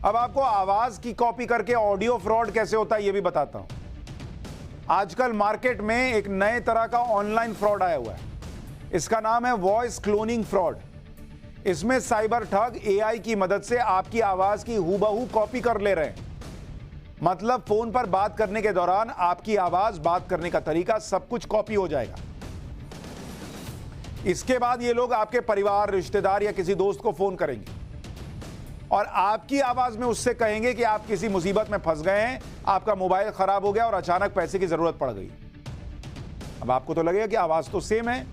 अब आपको आवाज की कॉपी करके ऑडियो फ्रॉड कैसे होता है ये भी बताता हूं। आजकल मार्केट में एक नए तरह का ऑनलाइन फ्रॉड आया हुआ है। इसका नाम है वॉइस क्लोनिंग फ्रॉड। इसमें साइबर ठग एआई की मदद से आपकी आवाज की हूबहू कॉपी कर ले रहे हैं। मतलब फोन पर बात करने के दौरान आपकी आवाज, बात करने का तरीका, सब कुछ कॉपी हो जाएगा। इसके बाद ये लोग आपके परिवार, रिश्तेदार या किसी दोस्त को फोन करेंगे और आपकी आवाज में उससे कहेंगे कि आप किसी मुसीबत में फंस गए हैं, आपका मोबाइल खराब हो गया और अचानक पैसे की जरूरत पड़ गई। अब आपको तो लगेगा कि आवाज तो सेम है,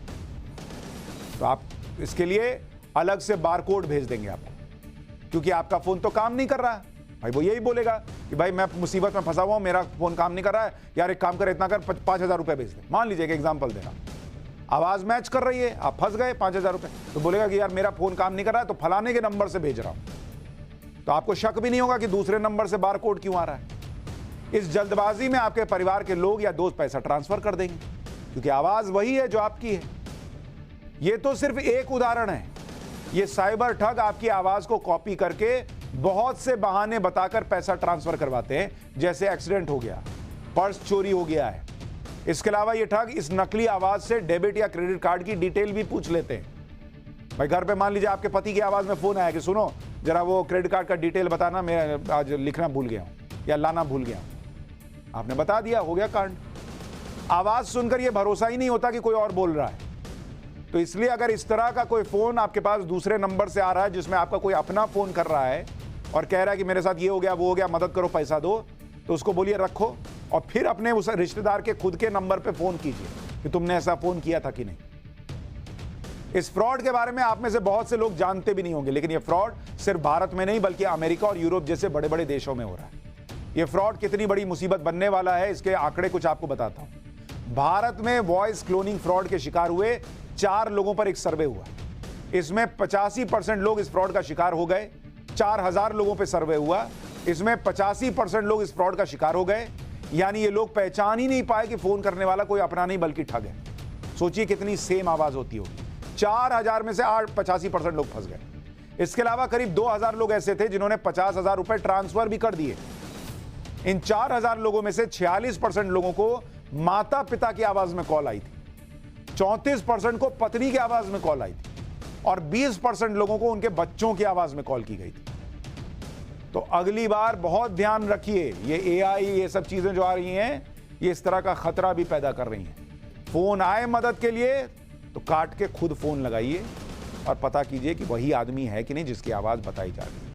तो आप इसके लिए अलग से बारकोड भेज देंगे आपको, क्योंकि आपका फोन तो काम नहीं कर रहा है। भाई वो यही बोलेगा कि भाई मैं मुसीबत में फंसा हुआ हूं, मेरा फोन काम नहीं कर रहा है, यार एक काम कर, इतना कर, 5,000 रुपए भेज दे। मान लीजिए एक एग्जांपल दे रहा, आवाज मैच कर रही है, आप फंस गए, 5,000 रुपए, तो बोलेगा कि यार मेरा फोन काम नहीं कर रहा है, तो फलाने के नंबर से भेज रहा हूं। तो आपको शक भी नहीं होगा कि दूसरे नंबर से बारकोड क्यों आ रहा है। इस जल्दबाजी में आपके परिवार के लोग या दोस्त पैसा ट्रांसफर कर देंगे, क्योंकि आवाज वही है जो आपकी है। यह तो सिर्फ एक उदाहरण है। ये साइबर ठग आपकी आवाज को कॉपी करके बहुत से बहाने बताकर पैसा ट्रांसफर करवाते हैं, जैसे एक्सीडेंट हो गया, पर्स चोरी हो गया है। इसके अलावा ये ठग इस नकली आवाज से डेबिट या क्रेडिट कार्ड की डिटेल भी पूछ लेते हैं। भाई घर पे मान लीजिए आपके पति की आवाज में फोन आया कि सुनो जरा वो क्रेडिट कार्ड का डिटेल बताना, मैं आज लिखना भूल गया हूं या लाना भूल गया हूं। आपने बता दिया, हो गया कांड। आवाज सुनकर यह भरोसा ही नहीं होता कि कोई और बोल रहा है। तो इसलिए अगर इस तरह का कोई फोन आपके पास दूसरे नंबर से आ रहा है, जिसमें आपका कोई अपना फोन कर रहा है और कह रहा है कि मेरे साथ ये हो गया, वो हो गया, मदद करो, पैसा दो, तो उसको बोलिए रखो और फिर अपने उस रिश्तेदार के खुद के नंबर पे फोन कीजिए कि तुमने ऐसा फोन किया था कि नहीं। इस फ्रॉड के बारे में आप में से बहुत से लोग जानते भी नहीं होंगे, लेकिन ये फ्रॉड सिर्फ भारत में नहीं बल्कि अमेरिका और यूरोप जैसे बड़े बड़े देशों में हो रहा है। ये फ्रॉड कितनी बड़ी मुसीबत बनने वाला है, इसके आंकड़े कुछ आपको बताता हूं। भारत में वॉइस क्लोनिंग फ्रॉड के शिकार हुए 4 लोगों पर एक सर्वे हुआ। इसमें 85% लोग इस फ्रॉड का शिकार हो गए। 4,000 लोगों पे सर्वे हुआ, इसमें 85% लोग इस फ्रॉड का शिकार हो गए। यानी ये लोग पहचान ही नहीं पाए कि फोन करने वाला कोई अपना नहीं बल्कि ठग है। सोचिए कितनी सेम आवाज होती होगी। 4,000 में से 85% लोग फंस गए। इसके अलावा करीब 2,000 लोग ऐसे थे जिन्होंने 50,000 रुपए ट्रांसफर भी कर दिए। इन 4,000 लोगों में से 46% लोगों को माता पिता की आवाज में कॉल आई थी, 34% को पत्नी की आवाज में कॉल आई थी और 20% लोगों को उनके बच्चों की आवाज में कॉल की गई थी। तो अगली बार बहुत ध्यान रखिए, ये एआई, ये सब चीजें जो आ रही हैं, ये इस तरह का खतरा भी पैदा कर रही हैं। फोन आए मदद के लिए तो काट के खुद फोन लगाइए और पता कीजिए कि वही आदमी है कि नहीं जिसकी आवाज बताई जा रही है।